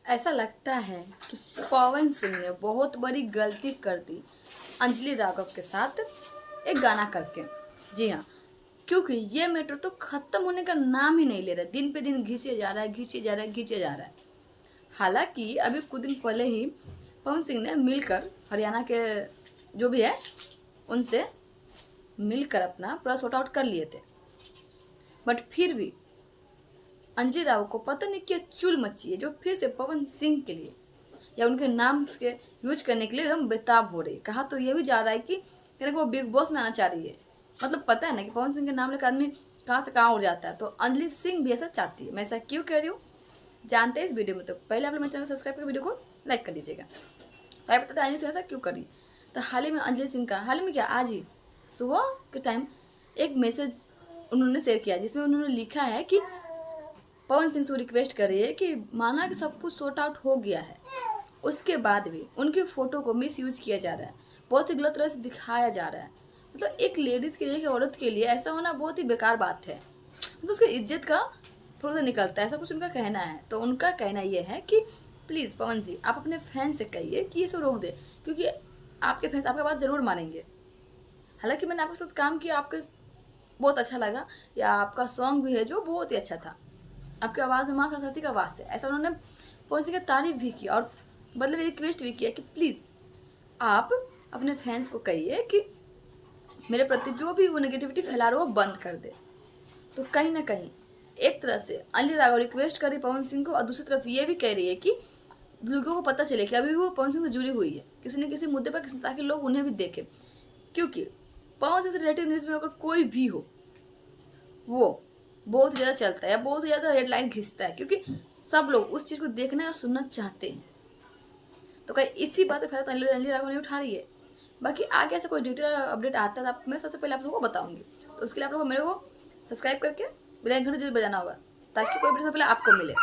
ऐसा लगता है कि पवन सिंह ने बहुत बड़ी गलती कर दी अंजलि राघव के साथ एक गाना करके। जी हाँ, क्योंकि ये मैटर तो खत्म होने का नाम ही नहीं ले रहा, दिन पे दिन घिंचे जा रहा है, घिंचे जा रहा है, घिंचे जा रहा है। हालांकि अभी कुछ दिन पहले ही पवन सिंह ने मिलकर हरियाणा के जो भी है उनसे मिलकर अपना पूरा सॉर्ट आउट कर लिए थे, बट फिर भी अंजलि राव को पता नहीं क्या चुल मची है जो फिर से पवन सिंह के लिए या उनके नाम के यूज करने के लिए एकदम बेताब हो रही है। कहा तो ये भी जा रहा है कि कहने को वो बिग बॉस में आना चाह रही है। मतलब पता है ना कि पवन सिंह के नाम लेकर आदमी कहाँ से कहाँ उड़ जाता है, तो अंजलि सिंह भी ऐसा चाहती है। मैं ऐसा क्यों कह रही हूँ जानते हैं इस वीडियो में। तो पहले आप लोग मेरे चैनल सब्सक्राइब करके वीडियो को लाइक कर लीजिएगा। तो आप बताते अंजलि सिंह ऐसा क्यों करी। तो हाल ही में अंजलि सिंह का हाल ही में क्या आज ही सुबह के टाइम एक मैसेज उन्होंने शेयर किया जिसमें उन्होंने लिखा है कि पवन सिंह से रिक्वेस्ट कर रही है कि माना कि सब कुछ सॉर्ट आउट हो गया है, उसके बाद भी उनकी फ़ोटो को मिस यूज किया जा रहा है, बहुत ही गलत तरह से दिखाया जा रहा है। मतलब एक लेडीज़ के लिए, एक औरत के लिए ऐसा होना बहुत ही बेकार बात है। मतलब उसकी इज्जत का थोड़ा सा निकलता है, ऐसा कुछ उनका कहना है। तो उनका कहना ये है कि प्लीज़ पवन जी आप अपने फैन से कहिए कि ये सब रोक दे, क्योंकि आपके फैंस आपका बात ज़रूर मानेंगे। हालांकि मैंने आपके साथ काम किया, आपके बहुत अच्छा लगा, या आपका सॉन्ग भी है जो बहुत ही अच्छा था, आपकी आवाज़ में माँ सरस्वती का वास है, ऐसा उन्होंने पवन सिंह की तारीफ भी की और बदले में रिक्वेस्ट भी किया कि प्लीज़ आप अपने फैंस को कहिए कि मेरे प्रति जो भी वो नेगेटिविटी फैला रहे हो बंद कर दे। तो कहीं ना कहीं एक तरह से अंजलि राघव रिक्वेस्ट कर रही पवन सिंह को, और दूसरी तरफ ये भी कह रही है कि लोगों को पता चले कि अभी भी वो पवन सिंह से जुड़ी हुई है किसी न किसी मुद्दे पर, ताकि लोग उन्हें भी देखें। क्योंकि पवन सिंह से रिलेटिव न्यूज़ में अगर कोई भी हो वो बहुत ही ज़्यादा चलता है या बहुत ही ज़्यादा रेड लाइन खींचता है, क्योंकि सब लोग उस चीज़ को देखना और सुनना चाहते हैं। तो कहीं इसी बात का फायदा अंजलि राघव नहीं उठा रही है। बाकी आगे ऐसा कोई डिटेल अपडेट आता है तो मैं सबसे पहले आप लोगों को बताऊंगी। तो उसके लिए आप लोगों को मेरे को सब्सक्राइब करके बेल आइकन जो बजाना होगा, ताकि कोई भी सबसे पहले आपको मिले।